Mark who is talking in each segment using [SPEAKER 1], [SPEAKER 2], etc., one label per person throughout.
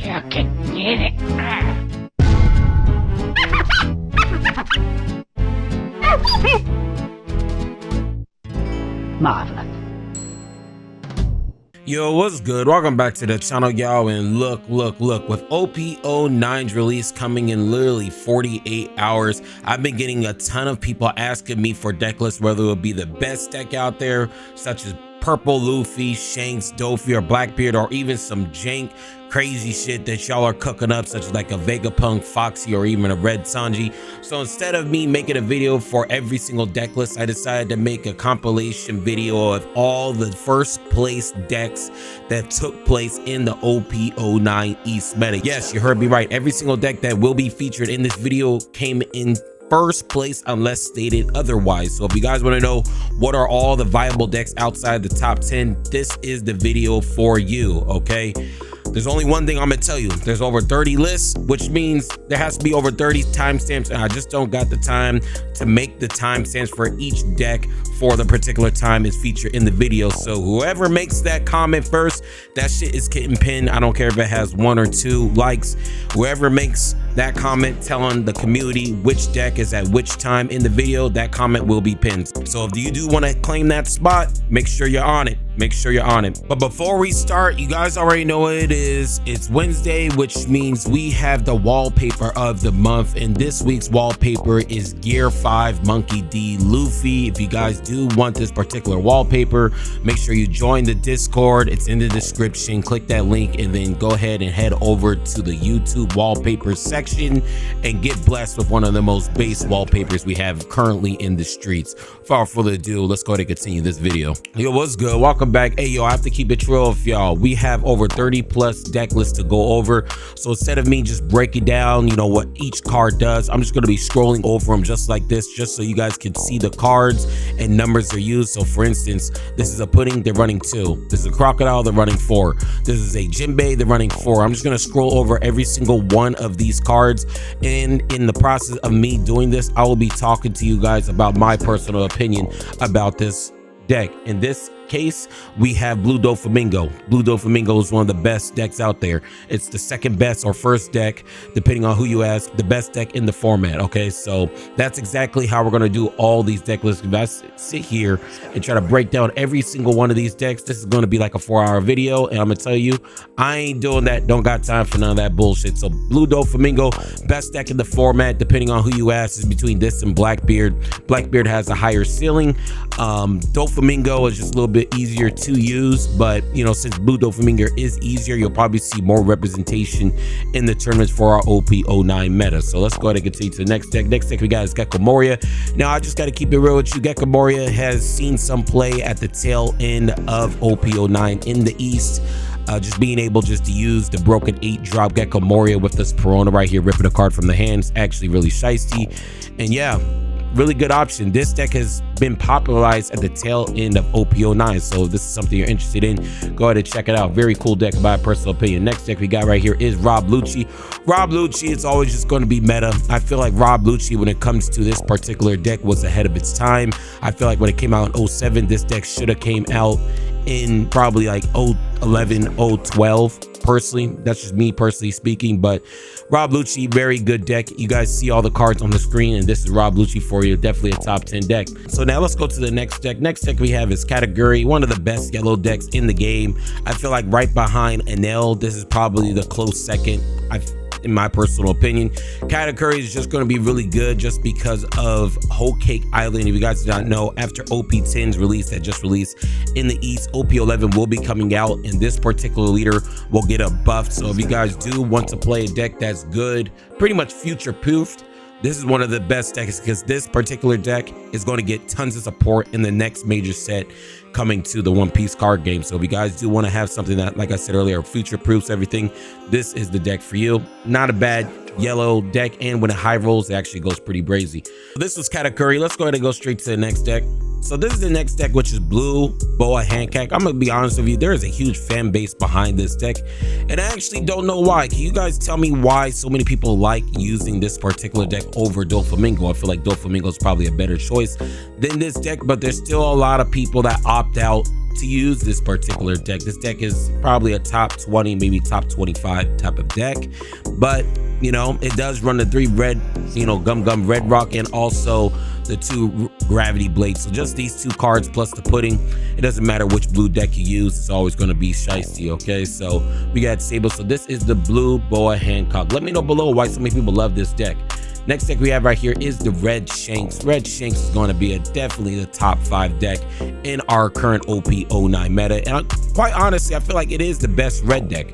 [SPEAKER 1] Fucking get it. Marvelous.
[SPEAKER 2] Yo, what's good? Welcome back to the channel, y'all. And look, with OP09's release coming in literally 48 hours, I've been getting a ton of people asking me for deck lists, whether it would be the best deck out there, such as Purple Luffy, Shanks, Doffy, or Blackbeard, or even some jank crazy shit that y'all are cooking up, such as like a Vegapunk, Foxy, or even a Red Sanji. So instead of me making a video for every single deck list, I decided to make a compilation video of all the first place decks that took place in the OP09 East meta. Yes, you heard me right. Every single deck that will be featured in this video came in first place unless stated otherwise. So if you guys want to know what are all the viable decks outside the top 10, this is the video for you. Okay, there's only one thing I'm gonna tell you: there's over 30 lists, which means there has to be over 30 timestamps, and I just don't got the time to make the timestamps for each deck for the particular time is featured in the video. So whoever makes that comment first, that shit is getting pinned. I don't care if it has 1 or 2 likes. Whoever makes that comment telling the community which deck is at which time in the video, that comment will be pinned. So if you do want to claim that spot, make sure you're on it. Make sure you're on it. But before we start, you guys already know what it is. It's Wednesday, which means we have the wallpaper of the month, and this week's wallpaper is Gear 5 Monkey D Luffy. If you guys do want this particular wallpaper, make sure you join the Discord. It's in the description. Click that link and then go ahead and head over to the YouTube wallpaper section and get blessed with one of the most base wallpapers we have currently in the streets. Without further ado, let's go ahead and continue this video. Yo, what's good? Welcome back. Hey, yo, I have to keep it real with y'all. We have over 30 plus deck lists to go over. So instead of me just breaking down, you know, what each card does, I'm just going to be scrolling over them just like this, just so you guys can see the cards and numbers are used. So for instance, this is a pudding, they're running 2. This is a crocodile, they're running 4. This is a Jinbei, they're running 4. I'm just going to scroll over every single one of these cards, and in the process of me doing this, I will be talking to you guys about my personal opinion about this deck. In this case, we have Blue Doflamingo. Blue Doflamingo is one of the best decks out there. It's the second best or first deck, depending on who you ask, the best deck in the format. Okay, so that's exactly how we're going to do all these deck lists. If I sit here and try to break down every single one of these decks, this is going to be like a 4-hour video, and I'm gonna tell you, I ain't doing that. Don't got time for none of that bullshit. So Blue Doflamingo, best deck in the format, depending on who you ask, is between this and Blackbeard. Blackbeard has a higher ceiling. Doflamingo is just a little bit easier to use, but you know, since Blue Doflamingo is easier, you'll probably see more representation in the tournaments for our OP09 meta. So let's go ahead and continue to the next deck. Next deck we got is Gecko Moria. Now I just got to keep it real with you. Gecko Moria has seen some play at the tail end of OP09 in the East. Just being able just to use the broken 8-drop Gecko Moria with this Perona right here, ripping a card from the hands, actually really shiesty. And yeah, really good option. This deck has been popularized at the tail end of OP09, so if this is something you're interested in, go ahead and check it out. Very cool deck, in my personal opinion. Next deck we got right here is Rob Lucci. Rob Lucci is always just going to be meta. I feel like Rob Lucci, when it comes to this particular deck, was ahead of its time. I feel like when it came out in 07, this deck should have came out in probably like 011, 012. Personally, that's just me personally speaking, but Rob Lucci, very good deck. You guys see all the cards on the screen, and this is Rob Lucci for you. Definitely a top 10 deck. So now let's go to the next deck. Next deck we have is Kateguri, one of the best yellow decks in the game. I feel like right behind Enel, this is probably the close second, in my personal opinion. Kateguri is just going to be really good just because of Whole Cake Island. If you guys do not know, after OP10's release that just released in the East, OP11 will be coming out, and this particular leader will get a buff. So if you guys do want to play a deck that's good, pretty much future proofed, this is one of the best decks, because this particular deck is going to get tons of support in the next major set coming to the One Piece card game. So if you guys do want to have something that, like I said earlier, future proofs everything, this is the deck for you. Not a bad yellow deck, and when it high rolls, it actually goes pretty brazy. This was Kateguri. Let's go ahead and go straight to the next deck. So this is the next deck, which is Blue Boa Hancock. I'm gonna be honest with you, there is a huge fan base behind this deck, and I actually don't know why. Can you guys tell me why so many people like using this particular deck over Doflamingo? I feel like Doflamingo is probably a better choice than this deck, but there's still a lot of people that opt out to use this particular deck. This deck is probably a top 20, maybe top 25 type of deck, but you know, it does run the 3 red, you know, Gum Red Rock, and also the 2 Gravity Blades. So just these 2 cards plus the pudding. It doesn't matter which blue deck you use, it's always going to be shiesty. Okay, so we got Sable. So this is the blue Boa Hancock. Let me know below why so many people love this deck. Next deck we have right here is the Red Shanks. Red Shanks is going to be definitely the top 5 deck in our current OP09 meta, and quite honestly, I feel like it is the best red deck.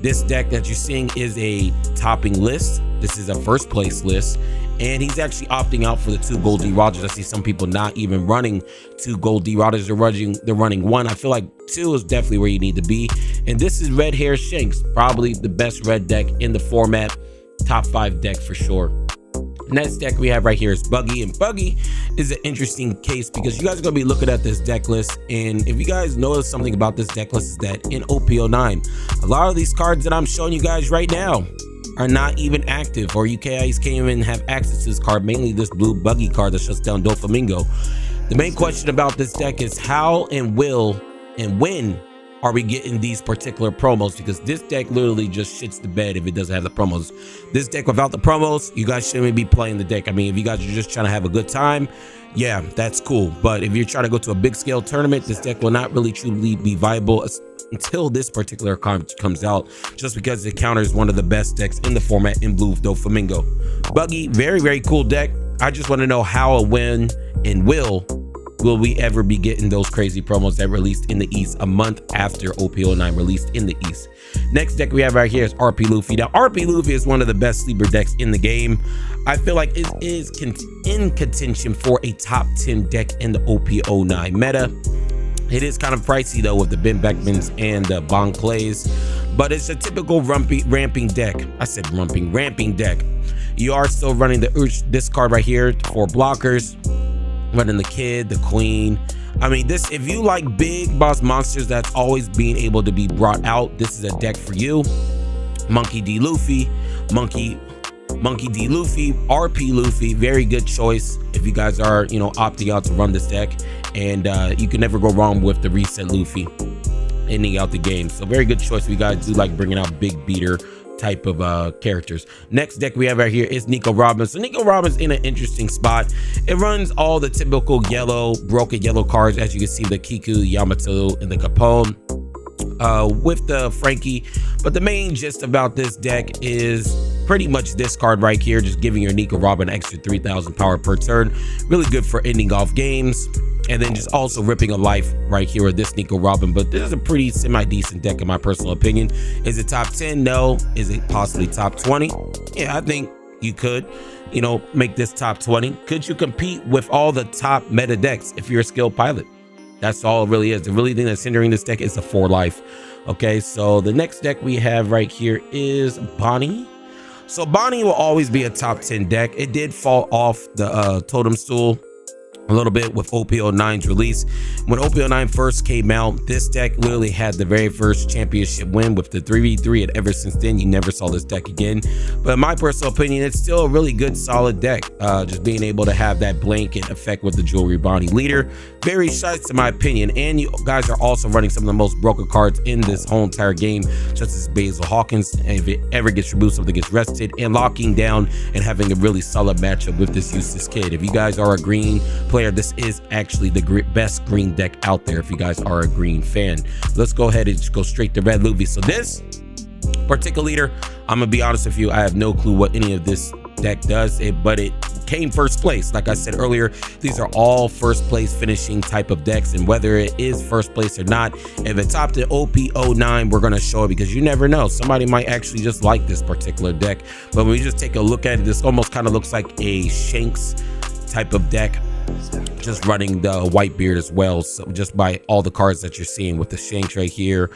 [SPEAKER 2] This deck that you're seeing is a topping list. This is a first place list, and he's actually opting out for the 2 Gold D Rogers. I see some people not even running 2 Gold D Rogers. They're running 1. I feel like 2 is definitely where you need to be. And this is Red Hair Shanks, probably the best red deck in the format. Top 5 deck for sure. Next deck we have right here is Buggy, and Buggy is an interesting case because you guys are going to be looking at this deck list, and if you guys notice something about this deck list is that in OP09 a lot of these cards that I'm showing you guys right now are not even active, or you guys can't even have access to this card, mainly this blue Buggy card that shuts down Doflamingo. The main question about this deck is how and will and when are we getting these particular promos, because this deck literally just shits the bed if it doesn't have the promos. This deck without the promos, you guys shouldn't be playing the deck. I mean, if you guys are just trying to have a good time, yeah, that's cool. But if you're trying to go to a big scale tournament, this deck will not really truly be viable until this particular card comes out, just because it counters one of the best decks in the format in blue Doflamingo. Buggy, very, very cool deck. I just want to know how, when, and will we ever be getting those crazy promos that released in the East a month after OP09 released in the East. Next deck we have right here is RP Luffy. Now, RP Luffy is one of the best sleeper decks in the game. I feel like it is in contention for a top 10 deck in the OP09 meta. It is kind of pricey though with the Ben Beckmans and the Bon Clays, but it's a typical ramping deck. I said ramping deck. You are still running this card right here for blockers, running the Kid, the Queen. I mean, this, if you like big boss monsters that's always being able to be brought out, this is a deck for you. Monkey D. Luffy, Monkey D. Luffy, RP Luffy, very good choice if you guys are, you know, opting out to run this deck. And you can never go wrong with the Reset Luffy ending out the game. So very good choice if you guys do like bringing out big beater type of characters. Next deck we have right here is Nico Robin. So Nico Robin's in an interesting spot. It runs all the typical broken yellow cards, as you can see, the Kiku, Yamato, and the Capone with the Frankie. But the main gist about this deck is pretty much this card right here, just giving your Nico Robin extra 3,000 power per turn. Really good for ending off games. And then just also ripping a life right here with this Nico Robin. But this is a pretty semi-decent deck in my personal opinion. Is it top 10? No. Is it possibly top 20? Yeah, I think you could, you know, make this top 20. Could you compete with all the top meta decks if you're a skilled pilot? That's all it really is. The really thing that's hindering this deck is the 4 life. Okay, so the next deck we have right here is Bonnie. So Bonnie will always be a top 10 deck. It did fall off the totem stool a little bit with OP09's release. When OP09 first came out, this deck literally had the very first championship win with the 3v3, and ever since then you never saw this deck again. But in my personal opinion, it's still a really good solid deck. Just being able to have that blanket effect with the Jewelry Bonnie leader, very shites in my opinion. And you guys are also running some of the most broken cards in this whole entire game, such as Basil Hawkins, and if it ever gets removed, something gets rested, and locking down and having a really solid matchup with this Useless Kid. If you guys are a green player, this is actually the best green deck out there if you guys are a green fan. Let's go ahead and just go straight to Red Luffy. So this particular leader, I'm gonna be honest with you, I have no clue what any of this deck does, but it came first place. Like I said earlier, these are all first place finishing type of decks, and whether it is first place or not, if it's top to OP09, we're gonna show it, because you never know, somebody might actually just like this particular deck. But when we just take a look at it, this almost kind of looks like a Shanks type of deck, just running the Whitebeard as well. So just by all the cards that you're seeing with the Shanks right here,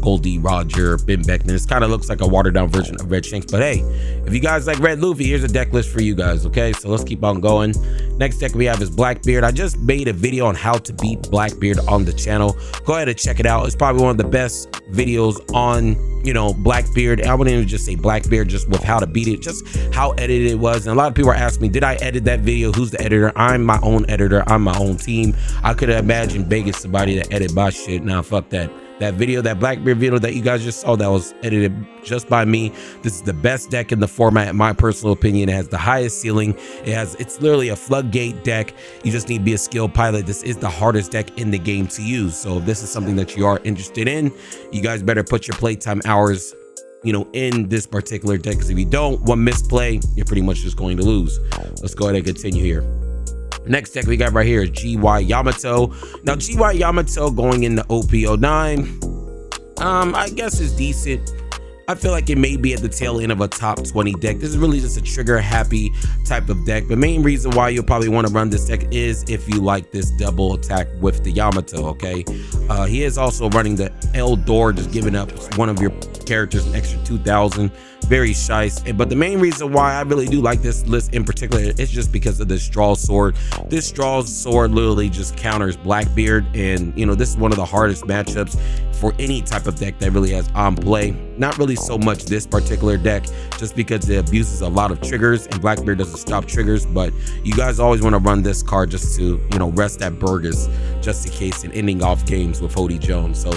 [SPEAKER 2] Goldie Roger, Ben Beckman, it kind of looks like a watered down version of Red Shanks. But hey, if you guys like Red Luffy, here's a deck list for you guys. Okay, so let's keep on going. Next deck we have is Blackbeard. I just made a video on how to beat Blackbeard on the channel. Go ahead and check it out. It's probably one of the best videos on, you know, Blackbeard. I wouldn't even just say Blackbeard, just with how to beat it, just how edited it was. And a lot of people are asking me, did I edit that video? Who's the editor? I'm my own editor. I'm my own team. I could imagine begging somebody to edit my shit. Now fuck that. That video, that Blackbeard video that you guys just saw, that was edited just by me. This is the best deck in the format, in my personal opinion. It has the highest ceiling. It's literally a floodgate deck. You just need to be a skilled pilot. This is the hardest deck in the game to use. So if this is something that you are interested in, you guys better put your playtime hours, you know, in this particular deck, because if you don't, one misplay, you're pretty much just going to lose. Let's go ahead and continue here. Next deck we got right here is GY Yamato. Now GY Yamato going into OP09, I guess is decent. I feel like it may be at the tail end of a top 20 deck. This is really just a trigger happy type of deck. The main reason why you'll probably want to run this deck is if you like this double attack with the Yamato, okay? He is also running the Eldor, just giving up one of your characters an extra 2,000. Very shice. But the main reason why I really do like this list in particular is just because of the Straw Sword. This Straw Sword literally just counters Blackbeard, and you know, this is one of the hardest matchups for any type of deck that really has on play. Not really so much this particular deck, just because it abuses a lot of triggers and Blackbeard doesn't stop triggers, but you guys always want to run this card just to, you know, rest that Burgess just in case, and ending off games with Hody Jones. So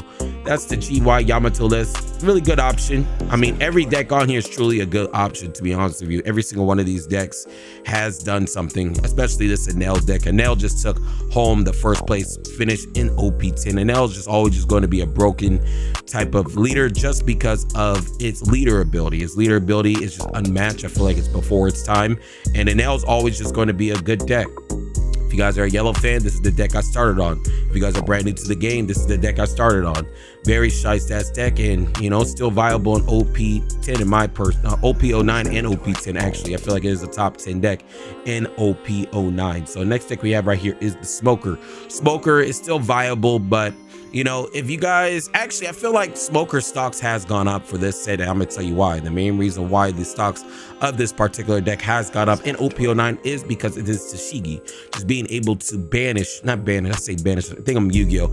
[SPEAKER 2] that's the GY Yamato list. Really good option. I mean, every deck on here is truly a good option, to be honest with you. Every single one of these decks has done something, especially this Enel deck. Enel just took home the first place finish in OP10. Enel is just always just going to be a broken type of leader just because of its leader ability. Its leader ability is just unmatched. I feel like it's before its time, and Enel is always just going to be a good deck. If you guys are a yellow fan, this is the deck I started on. If you guys are brand new to the game, this is the deck I started on. Very shy stats deck, and you know, still viable in OP10 in my OP09 and OP10 actually. I feel like it is a top 10 deck in OP09. So next deck we have right here is the Smoker. Smoker is still viable, but you know, if you guys actually, I feel like Smoker stocks has gone up for this set, and I'm gonna tell you why. The main reason why the stocks of this particular deck has gone up in OP09 is because it is Tashigi. Just being able to banish, not banish, I say banish, I think I'm Yu-Gi-Oh!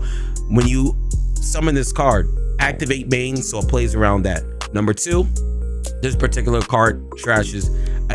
[SPEAKER 2] When you summon this card, activate Bane, so it plays around that. Number two, this particular card trashes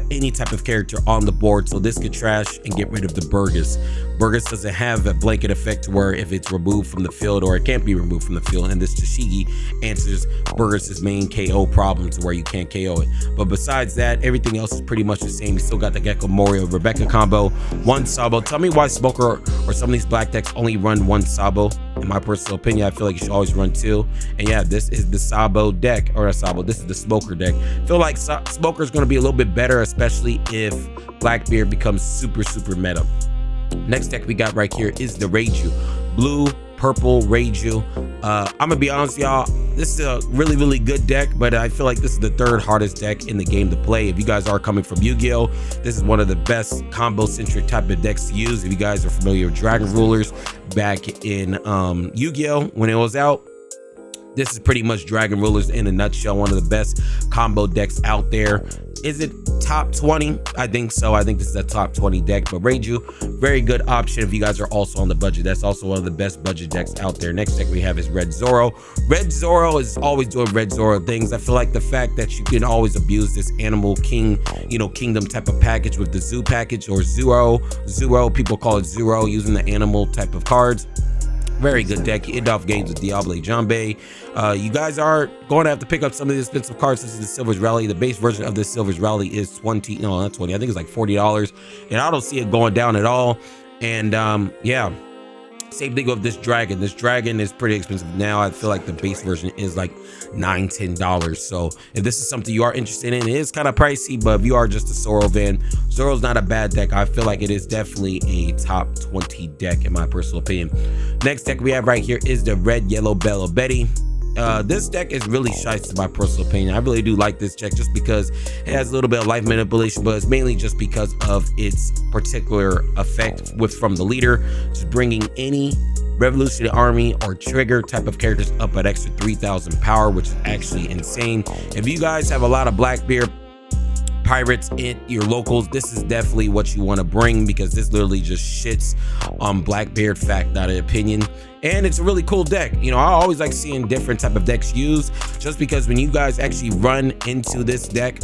[SPEAKER 2] any type of character on the board, so this could trash and get rid of the Burgess. Burgess doesn't have a blanket effect where if it's removed from the field, or it can't be removed from the field, and this Tashigi answers Burgess's main KO problem to where you can't KO it. But besides that, everything else is pretty much the same. You still got the Gecko Morio Rebecca combo, one Sabo. Tell me why Smoker or some of these black decks only run one Sabo. In my personal opinion, I feel like you should always run two. And yeah, this is the Sabo deck, or a Sabo, this is the Smoker deck. I feel like Smoker is going to be a little bit better, especially if Blackbeard becomes super meta. Next deck we got right here is the Reiju. Blue, purple Reiju. I'm gonna be honest, y'all, this is a really good deck, but I feel like this is the third hardest deck in the game to play. If you guys are coming from Yu-Gi-Oh, this is one of the best combo centric type of decks to use. If you guys are familiar with Dragon Rulers back in Yu-Gi-Oh when it was out, this is pretty much Dragon Rulers in a nutshell. One of the best combo decks out there. Is it top 20? I think so. I think this is a top 20 deck. But Reiju, very good option if you guys are also on the budget. That's also one of the best budget decks out there. Next deck we have is Red Zoro. Red Zoro is always doing Red Zoro things. I feel like the fact that you can always abuse this Animal King, you know, Kingdom type of package with the Zoo package, or Zero. People call it Zero, using the animal type of cards. Very good deck. You end off games with Diable Jambe. You guys are going to have to pick up some of the expensive cards. This is the Silver's Rally. The base version of this Silver's Rally is 20, no, not 20, I think it's like $40, and I don't see it going down at all. And yeah, same thing with this Dragon. This Dragon is pretty expensive now. I feel like the base version is like $9–10. So if this is something you are interested in, it is kind of pricey, but if you are just a Zoro fan, Zoro's not a bad deck. I feel like it is definitely a top 20 deck in my personal opinion. Next deck we have right here is the Red Yellow Bello Betty. This deck is really shite in my personal opinion. I really do like this deck just because it has a little bit of life manipulation, but it's mainly just because of its particular effect from the leader, just bringing any Revolutionary Army or Trigger type of characters up at extra 3,000 power, which is actually insane. If you guys have a lot of Blackbeard pirates in your locals, this is definitely what you want to bring, because this literally just shits on Blackbeard, fact not an opinion. And it's a really cool deck. You know, I always like seeing different type of decks used, just because when you guys actually run into this deck,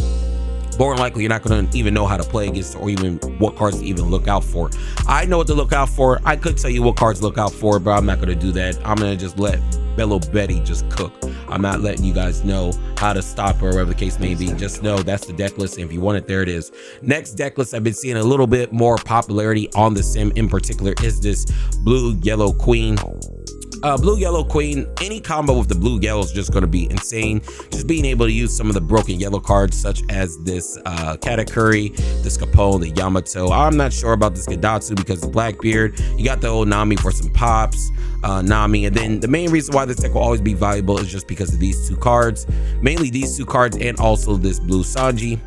[SPEAKER 2] more than likely you're not going to even know how to play against, or even what cards to even look out for. I know what to look out for. I could tell you what cards to look out for, but I'm not going to do that. I'm going to just let Bello Betty just cook. I'm not letting you guys know how to stop her, or whatever the case may be. Just know that's the deck list, and if you want it, there it is. Next deck list I've been seeing a little bit more popularity on the sim in particular is this Blue Yellow Queen. Blue Yellow Queen, any combo with the blue yellow is just going to be insane. Just being able to use some of the broken yellow cards, such as this Katakuri, this Capone, the Yamato. I'm not sure about this Gadatsu because the Blackbeard. You got the old Nami for some pops, Nami, and then the main reason why this deck will always be valuable is just because of these two cards, mainly these two cards, and also this blue Sanji.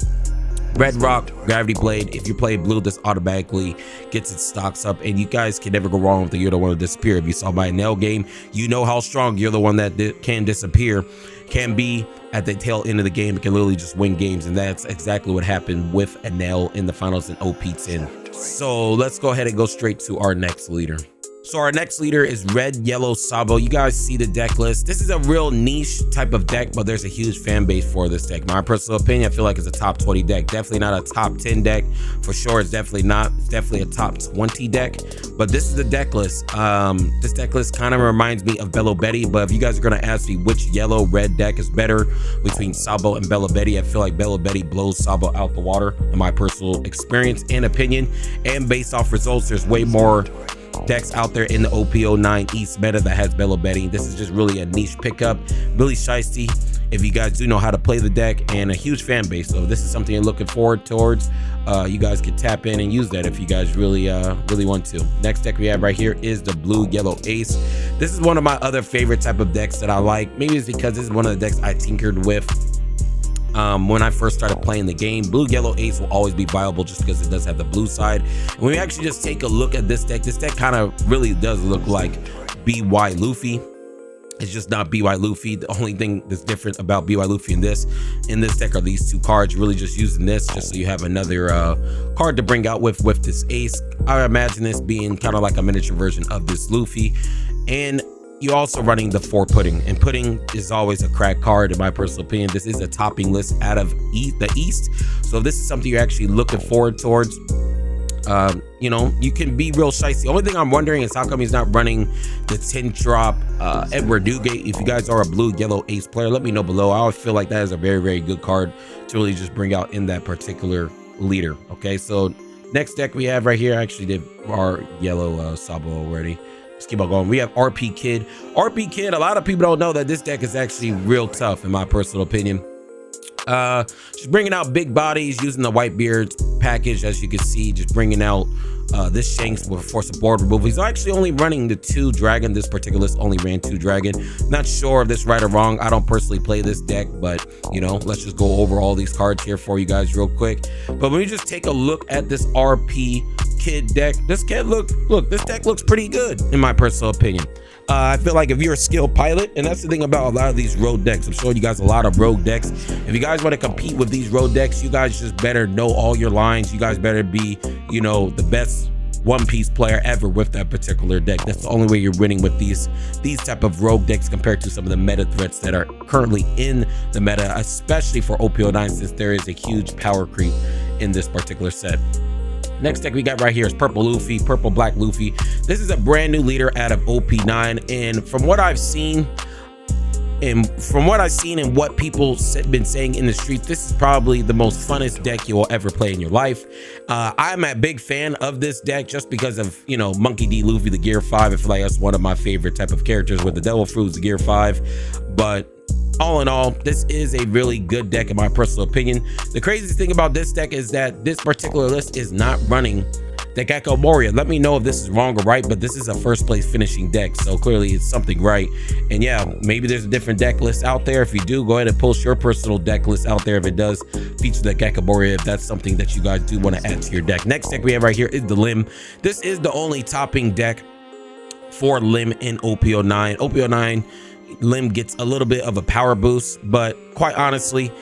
[SPEAKER 2] Red Rock, Gravity Blade. If you play blue, this automatically gets its stocks up, and you guys can never go wrong with the You're the One to Disappear. If you saw my Nail game, you know how strong You're the One that can disappear can be at the tail end of the game. It can literally just win games, and that's exactly what happened with Enel in the finals in OP10. So let's go ahead and go straight to our next leader. So our next leader is Red Yellow Sabo. You guys see the deck list. This is a real niche type of deck, but there's a huge fan base for this deck. My personal opinion, I feel like it's a top 20 deck. Definitely not a top 10 deck. For sure, it's definitely not. It's definitely a top 20 deck. But this is the deck list. This deck list kind of reminds me of Bello Betty, but if you guys are going to ask me which yellow-red deck is better between Sabo and Bello Betty, I feel like Bello Betty blows Sabo out the water, in my personal experience and opinion. And based off results, there's way more decks out there in the OP09 East meta that has Bello Betty. This is just really a niche pickup, really shiesty if you guys do know how to play the deck, and a huge fan base. So if this is something you're looking forward towards, you guys can tap in and use that if you guys really want to. Next deck we have right here is the Blue Yellow Ace. This is one of my other favorite type of decks that I like. Maybe it's because this is one of the decks I tinkered with when I first started playing the game. Blue Yellow Ace will always be viable just because it does have the blue side. And when we actually just take a look at this deck kind of really does look like BY Luffy. It's just not BY Luffy. The only thing that's different about BY Luffy in this deck are these two cards. Really just using this just so you have another card to bring out with this ace. I imagine this being kind of like a miniature version of this Luffy. And you're also running the 4 Pudding, and Pudding is always a crack card in my personal opinion. This is a topping list out of the East, so if this is something you're actually looking forward towards, you know, you can be real shicey. The only thing I'm wondering is how come he's not running the 10-drop Edward Dugate. If you guys are a Blue Yellow Ace player, let me know below. I always feel like that is a very, very good card to really just bring out in that particular leader. Okay, so next deck we have right here, I actually did our yellow Sabo already. Let's keep on going. We have RP Kid. RP Kid, a lot of people don't know that this deck is actually real tough in my personal opinion. Just bringing out big bodies using the Whitebeard package, as you can see, just bringing out this Shanks for some board removal. He's actually only running the 2 dragon. This particular list only ran 2 dragon. Not sure if this is right or wrong. I don't personally play this deck, but you know, let's just go over all these cards here for you guys real quick. But when we just take a look at this RP Kid deck, this deck looks pretty good in my personal opinion. I feel like if you're a skilled pilot, and that's the thing about a lot of these road decks, I'm showing you guys a lot of road decks. If you guys want to compete with these road decks, you guys just better know all your lines. You guys better be, you know, the best One Piece player ever with that particular deck. That's the only way you're winning with these type of rogue decks compared to some of the meta threats that are currently in the meta, especially for OP09, since there is a huge power creep in this particular set. Next deck we got right here is Purple Luffy, Purple Black Luffy. This is a brand new leader out of OP9, and from what I've seen and what people been saying in the streets, this is probably the most funnest deck you will ever play in your life. I'm a big fan of this deck just because of, you know, Monkey D. Luffy, the Gear 5. I feel like that's one of my favorite type of characters, with the Devil Fruits, the Gear 5. But all in all, this is a really good deck in my personal opinion. The craziest thing about this deck is that this particular list is not running the Gecko Moria. Let me know if this is wrong or right, but this is a first place finishing deck, so clearly it's something right. And yeah, maybe there's a different deck list out there. If you do, go ahead and post your personal deck list out there if it does feature the Gecko Moria, if that's something that you guys do want to add to your deck. Next deck we have right here is the Lim. This is the only topping deck for Lim in OP09. OP09 Lim gets a little bit of a power boost, but quite honestly,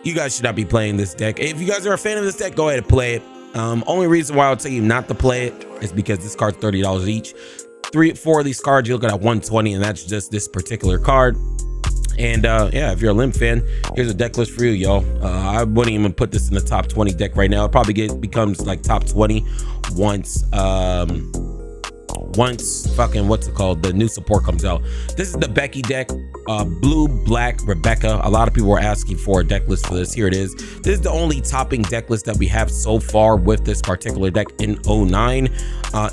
[SPEAKER 2] you guys should not be playing this deck. If you guys are a fan of this deck, go ahead and play it. Only reason why I'll tell you not to play it is because this card's $30 each. 4 of these cards, you're looking at 120, and that's just this particular card. And yeah, if you're a Limp fan, here's a deck list for you, y'all. I wouldn't even put this in the top 20 deck right now. It probably becomes like top 20 once fucking the new support comes out. This is the Becky deck, blue, black, Rebecca. A lot of people were asking for a deck list for this. Here it is. This is the only topping deck list that we have so far with this particular deck in 09.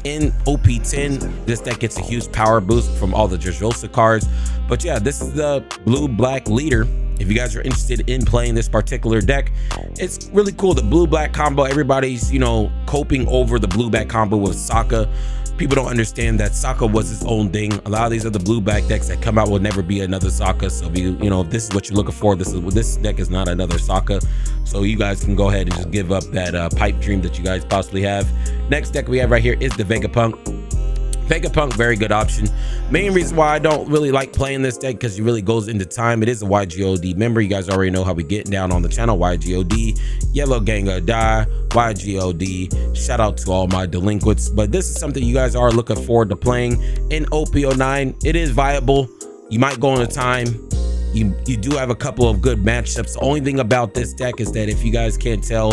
[SPEAKER 2] In OP10, this deck gets a huge power boost from all the Dressrosa cards. But yeah, this is the blue black leader. If you guys are interested in playing this particular deck, it's really cool. The blue black combo, everybody's, you know, coping over the blue black combo with Sokka. People don't understand that Sokka was its own thing. A lot of these other blue black decks that come out will never be another Sokka. So if you know, if this is what you're looking for, this deck is not another Sokka. So you guys can go ahead and just give up that pipe dream that you guys possibly have. Next deck we have right here is the Vegapunk. Vegapunk, very good option. Main reason why I don't really like playing this deck, because it really goes into time. It is a YGOD member. You guys already know how we getting down on the channel. YGOD, Yellow Gang or Die, YGOD. Shout out to all my delinquents. But this is something you guys are looking forward to playing in OP09. It is viable. You might go into time. You do have a couple of good matchups. The only thing about this deck is that if you guys can't tell,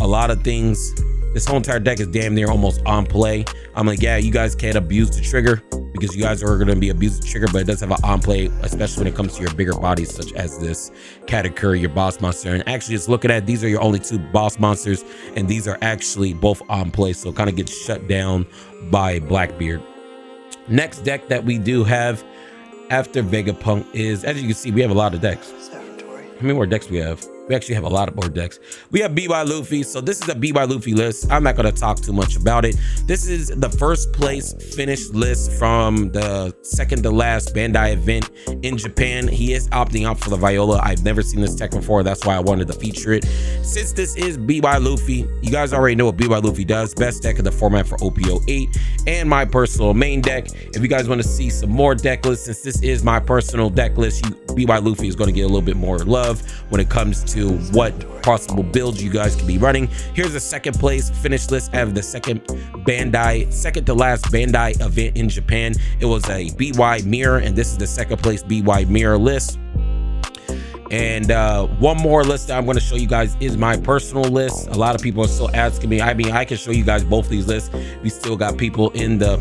[SPEAKER 2] a lot of things, this whole entire deck is damn near almost on play. I'm like, yeah, you guys can't abuse the trigger because you guys are going to be abusing the trigger, but it does have an on play, especially when it comes to your bigger bodies, such as this Katakuri, your boss monster. And actually, just looking at, these are your only 2 boss monsters, and these are actually both on play, so it kind of gets shut down by Blackbeard. Next deck that we do have after Vegapunk is, as you can see, we have a lot of decks. How many more decks we have? We actually have a lot of more decks. We have BY Luffy. So this is a BY Luffy list. I'm not going to talk too much about it. This is the first place finished list from the second to last Bandai event in Japan. He is opting out for the Viola. I've never seen this deck before. That's why I wanted to feature it. Since this is BY Luffy, you guys already know what BY Luffy does. Best deck of the format for OP08 and my personal main deck. If you guys want to see some more deck lists, since this is my personal deck list, BY Luffy is going to get a little bit more love when it comes to what possible builds you guys can be running. Here's the second place finished list of the second to last Bandai event in Japan. It was a BY Mirror, and this is the second place BY Mirror list. And one more list that I'm going to show you guys is my personal list. A lot of people are still asking me. I mean, I can show you guys both these lists. We still got people in the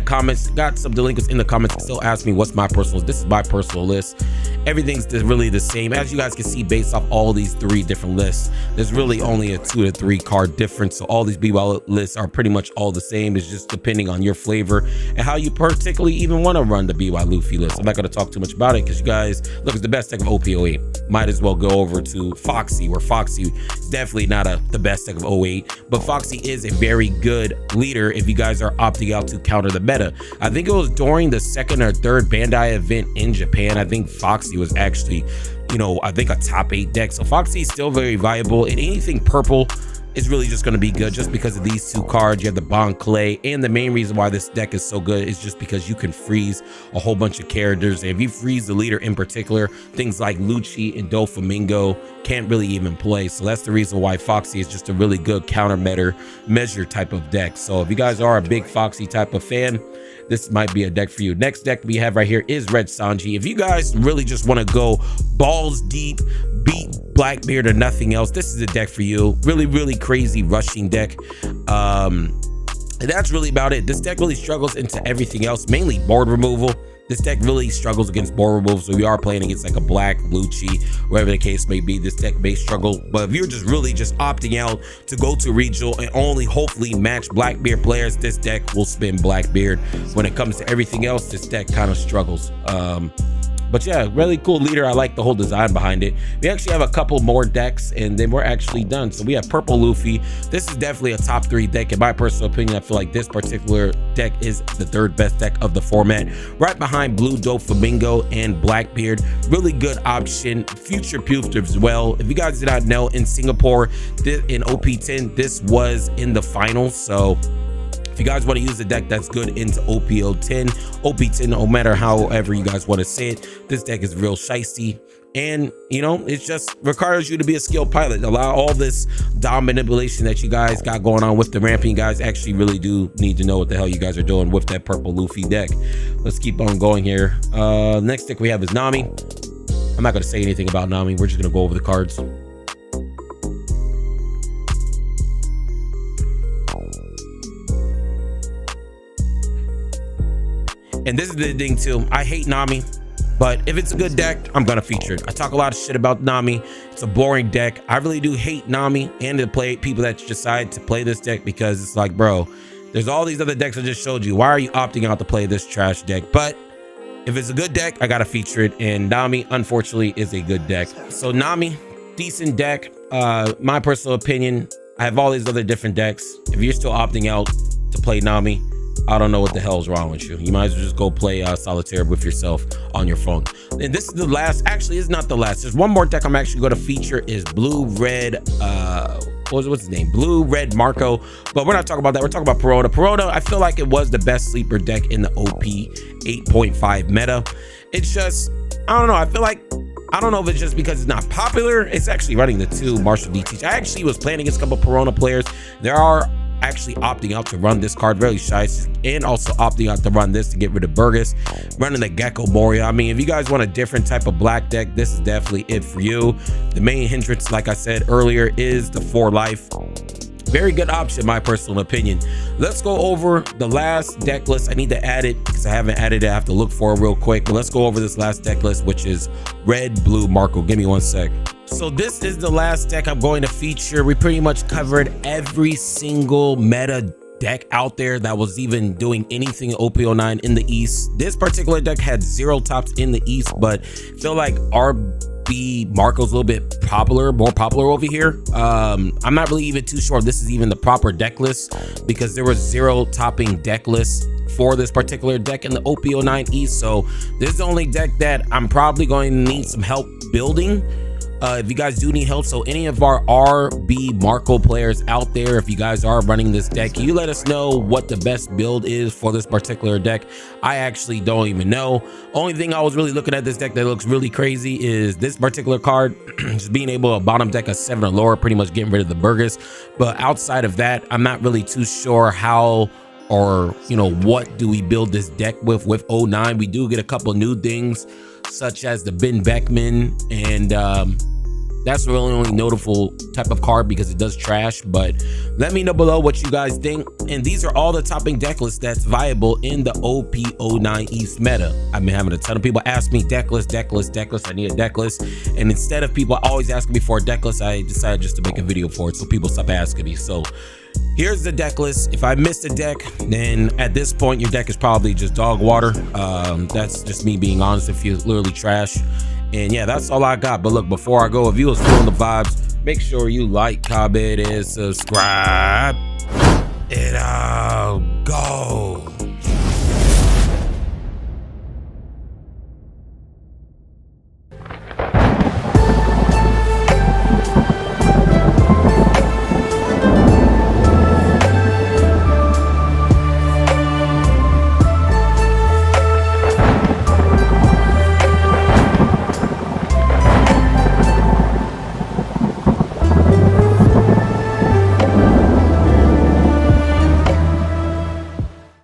[SPEAKER 2] comments, got some delinquents in the comments still ask me what's my personal list. This is my personal list. Everything's really the same, as you guys can see. Based off all these 3 different lists, there's really only a 2 to 3 card difference. So all these BY lists are pretty much all the same. It's just depending on your flavor and how you particularly even want to run the BY Luffy list. I'm not going to talk too much about it because you guys, look, it's the best deck of OP08. Might as well go over to Foxy, where Foxy is definitely not the best deck of 08, but Foxy is a very good leader if you guys are opting out to counter the meta. I think it was during the 2nd or 3rd Bandai event in Japan. I think Foxy was actually, you know, I think a top 8 deck. So Foxy is still very viable, and anything purple is really just going to be good just because of these 2 cards. You have the Bon Clay, and the main reason why this deck is so good is just because you can freeze a whole bunch of characters. And if you freeze the leader in particular, things like Lucci and Doflamingo can't really even play. So that's the reason why Foxy is just a really good counter measure type of deck. So if you guys are a big Foxy type of fan, this might be a deck for you. Next deck we have right here is Red Sanji. If you guys really just want to go balls deep, beat Blackbeard or nothing else, this is a deck for you. Really crazy rushing deck. And that's really about it. This deck really struggles into everything else, mainly board removal. This deck really struggles against board removal, so we are playing against like a Black, Lucci, whatever the case may be. This deck may struggle, but if you're just really just opting out to go to regional and only hopefully match Blackbeard players, this deck will spin Blackbeard. When it comes to everything else, this deck kind of struggles. But yeah, really cool leader. I like the whole design behind it. We actually have a couple more decks, and then we're actually done. So we have Purple Luffy. This is definitely a top 3 deck. In my personal opinion, I feel like this particular deck is the 3rd best deck of the format, right behind Blue Doflamingo and Blackbeard. Really good option. Future Putrid as well. If you guys did not know, in Singapore, in OP10, this was in the finals. So If you guys want to use the deck that's good into OPO 10, OP10, no matter however you guys want to say it, this deck is real shiesty. And, you know, it just requires you to be a skilled pilot. Allow all this dom manipulation that you guys got going on with the ramping. You guys actually really do need to know what the hell you guys are doing with that purple Luffy deck. Let's keep on going here. Next deck we have is Nami. I'm not going to say anything about Nami. We're just going to go over the cards. And this is the thing too. I hate Nami, but if it's a good deck, I'm gonna feature it. I talk a lot of shit about Nami. It's a boring deck. I really do hate Nami and the people that decide to play this deck, because it's like, bro, there's all these other decks I just showed you. Why are you opting out to play this trash deck? But if it's a good deck, I gotta feature it. And Nami, unfortunately, is a good deck. So Nami, decent deck. My personal opinion, I have all these other different decks. If you're still opting out to play Nami, I don't know what the hell's wrong with you. You might as well just go play solitaire with yourself on your phone. And this is the last. Actually, it's not the last. There's one more deck I'm actually going to feature. Is blue red. What's his name? Blue red Marco. But we're not talking about that. We're talking about Perona. Perona, I feel like it was the best sleeper deck in the OP 8.5 meta. It's just, I don't know. I feel like, I don't know if it's just because it's not popular. It's actually running the 2 Martial DT. I actually was playing against a couple Perona players. There are actually opting out to run this card, very shy, and also opting out to run this to get rid of Burgess, running the Gecko Moria. I mean, if you guys want a different type of black deck, this is definitely it for you. The main hindrance, like I said earlier, is the 4 life. Very good option, my personal opinion. Let's go over the last deck list. I need to add it because I haven't added it. I have to look for it real quick, but let's go over this last deck list, which is red blue Marco. Give me one sec. So this is the last deck I'm going to feature. We pretty much covered every single meta deck out there that was even doing anything in OP09 in the East. This particular deck had 0 tops in the East, but I feel like RB Marco's a little bit more popular over here. I'm not really even too sure if this is even the proper deck list, because there was 0 topping deck lists for this particular deck in the OP09 East. So this is the only deck that I'm probably going to need some help building. If you guys do need help, so any of our RB Marco players out there, if you guys are running this deck, you let us know what the best build is for this particular deck. I actually don't even know. Only thing I was really looking at this deck that looks really crazy is this particular card, just being able to bottom deck a 7 or lower, pretty much getting rid of the Burgess. But outside of that, I'm not really too sure how, or you know, what do we build this deck with 09. We do get a couple new things, such as the Ben Beckman, and that's the really only notable type of card because it does trash. But let me know below what you guys think. And these are all the topping deck lists that's viable in the OP09 East meta. I've been having a ton of people ask me deck list. I need a deck list. And instead of people always asking me for a deck list, I decided just to make a video for it so people stop asking me. So here's the deck list. If I missed a deck, then at this point your deck is probably just dog water. That's just me being honest. If you literally trash. And yeah, that's all I got. But look, before I go, if you was feeling the vibes, make sure you like, comment, and subscribe. And go.